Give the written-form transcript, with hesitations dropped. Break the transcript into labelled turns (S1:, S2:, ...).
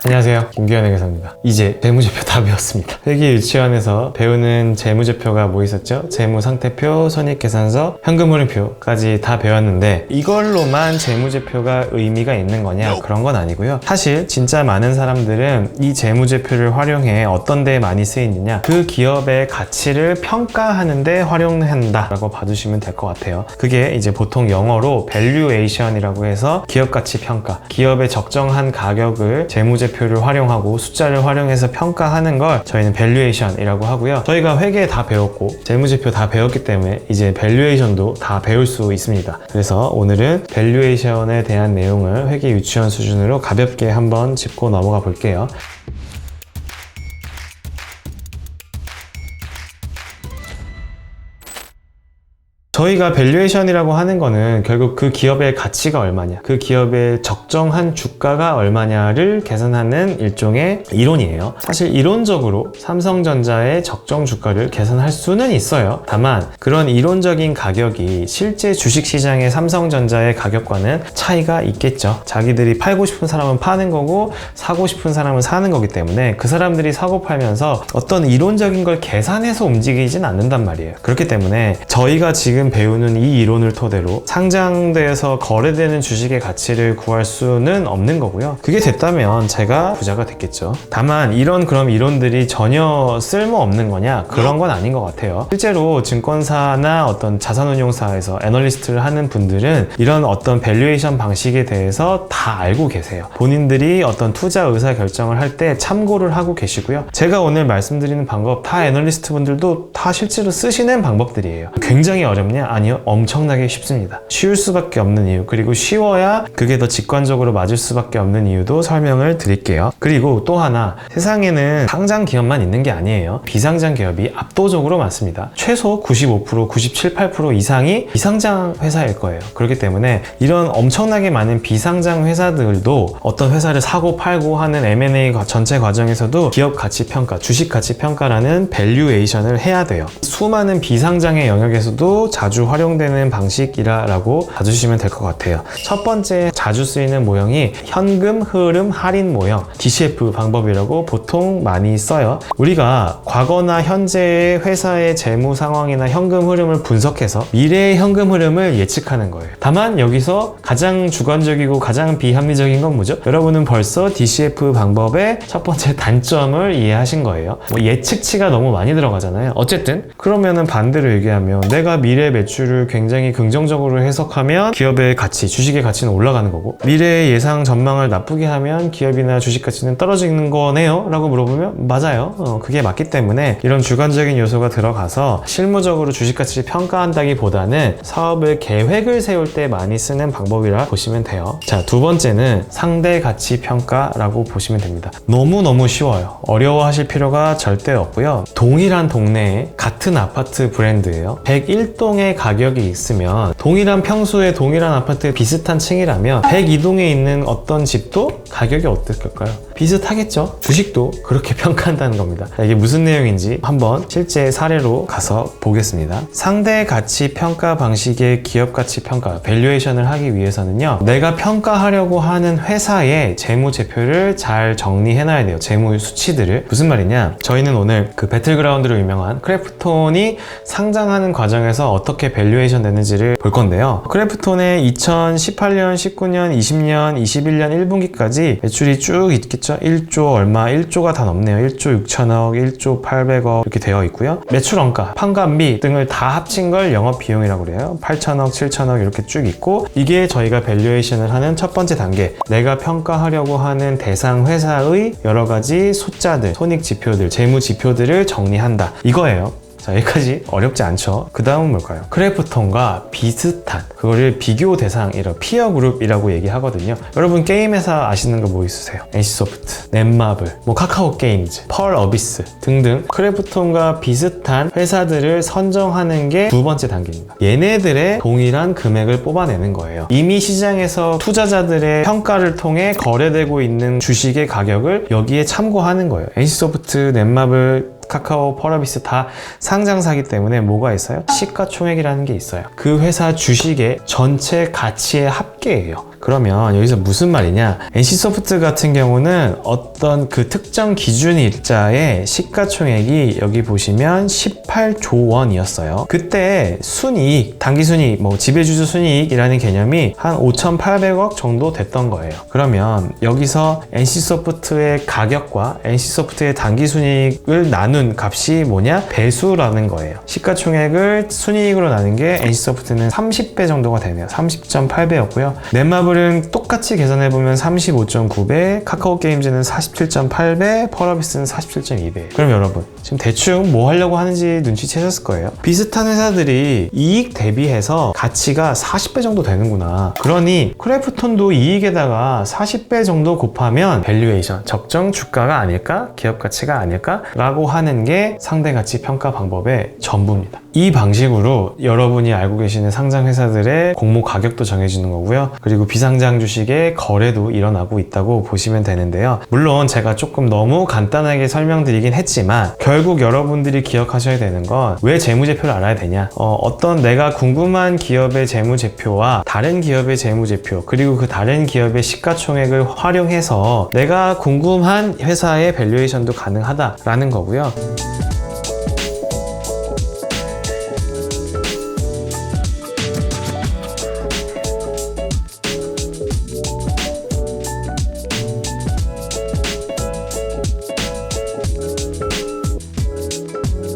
S1: 안녕하세요, 김기현 회계사입니다. 이제 재무제표 다 배웠습니다. 회계 유치원에서 배우는 재무제표가 뭐 있었죠? 재무상태표, 손익계산서, 현금흐름표까지 다 배웠는데 이걸로만 재무제표가 의미가 있는 거냐? 그런 건 아니고요. 사실 진짜 많은 사람들은 이 재무제표를 활용해 어떤 데에 많이 쓰이느냐, 그 기업의 가치를 평가하는 데 활용한다 라고 봐주시면 될 것 같아요. 그게 이제 보통 영어로 valuation이라고 해서 기업가치 평가, 기업의 적정한 가격을 재무제표를 활용하고 숫자를 활용해서 평가하는 걸 저희는 valuation이라고 하고요. 저희가 회계 다 배웠고 재무제표 다 배웠기 때문에 이제 valuation도 다 배울 수 있습니다. 그래서 오늘은 valuation에 대한 내용을 회계 유치원 수준으로 가볍게 한번 짚고 넘어가 볼게요. 저희가 밸류에이션이라고 하는 거는 결국 그 기업의 가치가 얼마냐, 그 기업의 적정한 주가가 얼마냐를 계산하는 일종의 이론이에요. 사실 이론적으로 삼성전자의 적정 주가를 계산할 수는 있어요. 다만 그런 이론적인 가격이 실제 주식시장의 삼성전자의 가격과는 차이가 있겠죠. 자기들이 팔고 싶은 사람은 파는 거고 사고 싶은 사람은 사는 거기 때문에 그 사람들이 사고 팔면서 어떤 이론적인 걸 계산해서 움직이진 않는단 말이에요. 그렇기 때문에 저희가 지금 배우는 이 이론을 토대로 상장돼서 거래되는 주식의 가치를 구할 수는 없는 거고요. 그게 됐다면 제가 부자가 됐겠죠. 다만 그럼 이론들이 전혀 쓸모없는 거냐? 그런 건 아닌 것 같아요. 실제로 증권사나 어떤 자산운용사에서 애널리스트를 하는 분들은 이런 어떤 밸류에이션 방식에 대해서 다 알고 계세요. 본인들이 어떤 투자 의사 결정을 할 때 참고를 하고 계시고요. 제가 오늘 말씀드리는 방법 다 애널리스트 분들도 다 실제로 쓰시는 방법들이에요. 굉장히 어렵냐? 아니요, 엄청나게 쉽습니다. 쉬울 수밖에 없는 이유, 그리고 쉬워야 그게 더 직관적으로 맞을 수밖에 없는 이유도 설명을 드릴게요. 그리고 또 하나, 세상에는 상장 기업만 있는 게 아니에요. 비상장 기업이 압도적으로 많습니다. 최소 95%, 97, 8% 이상이 비상장 회사일 거예요. 그렇기 때문에 이런 엄청나게 많은 비상장 회사들도 어떤 회사를 사고 팔고 하는 M&A 전체 과정에서도 기업 가치 평가, 주식 가치 평가라는 밸류에이션을 해야 돼요. 수많은 비상장의 영역에서도 자주 활용되는 방식이라고 봐주시면 될 것 같아요. 첫 번째 자주 쓰이는 모형이 현금 흐름 할인 모형, DCF 방법이라고 보통 많이 써요. 우리가 과거나 현재의 회사의 재무 상황이나 현금 흐름을 분석해서 미래의 현금 흐름을 예측하는 거예요. 다만 여기서 가장 주관적이고 가장 비합리적인 건 뭐죠? 여러분은 벌써 DCF 방법의 첫 번째 단점을 이해하신 거예요. 예측치가 너무 많이 들어가잖아요. 어쨌든 그러면은 반대로 얘기하면 내가 미래 매출을 굉장히 긍정적으로 해석하면 기업의 가치, 주식의 가치는 올라가는 거고, 미래의 예상 전망을 나쁘게 하면 기업이나 주식 가치는 떨어지는 거네요? 라고 물어보면 맞아요. 그게 맞기 때문에 이런 주관적인 요소가 들어가서 실무적으로 주식 가치를 평가한다기보다는 사업의 계획을 세울 때 많이 쓰는 방법이라 보시면 돼요. 자, 두 번째는 상대 가치 평가라고 보시면 됩니다. 너무너무 쉬워요. 어려워하실 필요가 절대 없고요. 동일한 동네에 같은 아파트 브랜드예요. 101동의 가격이 있으면 동일한 평수의 동일한 아파트 비슷한 층이라면 102동에 있는 어떤 집도 가격이 어떨까요? 비슷하겠죠? 주식도 그렇게 평가한다는 겁니다. 이게 무슨 내용인지 한번 실제 사례로 가서 보겠습니다. 상대 가치 평가 방식의 기업 가치 평가, 밸류에이션을 하기 위해서는요, 내가 평가하려고 하는 회사의 재무제표를 잘 정리해놔야 돼요. 재무 수치들을. 무슨 말이냐? 저희는 오늘 그 배틀그라운드로 유명한 크래프톤이 상장하는 과정에서 어떻게 밸류에이션 되는지를 볼 건데요. 크래프톤의 2018년, 19년, 20년, 21년 1분기까지 매출이 쭉 있겠죠? 1조 얼마, 1조가 다 넘네요. 1조 6천억, 1조 800억 이렇게 되어 있고요. 매출 원가, 판관비 등을 다 합친 걸 영업비용이라고 그래요. 8천억, 7천억 이렇게 쭉 있고, 이게 저희가 밸류에이션을 하는 첫 번째 단계, 내가 평가하려고 하는 대상 회사의 여러 가지 숫자들, 손익지표들, 재무지표들을 정리한다. 이거예요. 자, 여기까지 어렵지 않죠? 그 다음은 뭘까요? 크래프톤과 비슷한, 그거를 비교 대상이라고, 피어 그룹이라고 얘기하거든요. 여러분 게임 회사 아시는 거 뭐 있으세요? NC소프트, 넷마블, 카카오 게임즈, 펄 어비스 등등 크래프톤과 비슷한 회사들을 선정하는 게 두 번째 단계입니다. 얘네들의 동일한 금액을 뽑아내는 거예요. 이미 시장에서 투자자들의 평가를 통해 거래되고 있는 주식의 가격을 여기에 참고하는 거예요. NC소프트, 넷마블, 카카오, 펄어비스 다 상장사기 때문에 뭐가 있어요? 시가총액이라는 게 있어요. 그 회사 주식의 전체 가치의 합계예요. 그러면 여기서 무슨 말이냐? NC소프트 같은 경우는 어떤 그 특정 기준일자의 시가총액이 여기 보시면 18조 원이었어요. 그때 순이익, 당기순이익, 뭐 지배주주 순이익이라는 개념이 한 5,800억 정도 됐던 거예요. 그러면 여기서 NC소프트의 가격과 NC소프트의 당기순이익을 나눈 값이 뭐냐? 배수라는 거예요. 시가총액을 순이익으로 나눈 게 NC소프트는 30배 정도가 되네요. 30.8배였고요. 넷마블은 똑같이 계산해보면 35.9배, 카카오게임즈는 47.8배, 펄어비스는 47.2배. 그럼 여러분, 지금 대충 뭐 하려고 하는지 눈치채셨을 거예요. 비슷한 회사들이 이익 대비해서 가치가 40배 정도 되는구나. 그러니 크래프톤도 이익에다가 40배 정도 곱하면 밸류에이션, 적정 주가가 아닐까? 기업 가치가 아닐까? 라고 하는 게 상대가치 평가 방법의 전부입니다. 이 방식으로 여러분이 알고 계시는 상장 회사들의 공모 가격도 정해지는 거고요. 그리고 비상장 주식의 거래도 일어나고 있다고 보시면 되는데요. 물론 제가 조금 너무 간단하게 설명드리긴 했지만 결국 여러분들이 기억하셔야 되는 건 왜 재무제표를 알아야 되냐? 어떤 내가 궁금한 기업의 재무제표와 다른 기업의 재무제표 그리고 그 다른 기업의 시가총액을 활용해서 내가 궁금한 회사의 밸류에이션도 가능하다라는 거고요.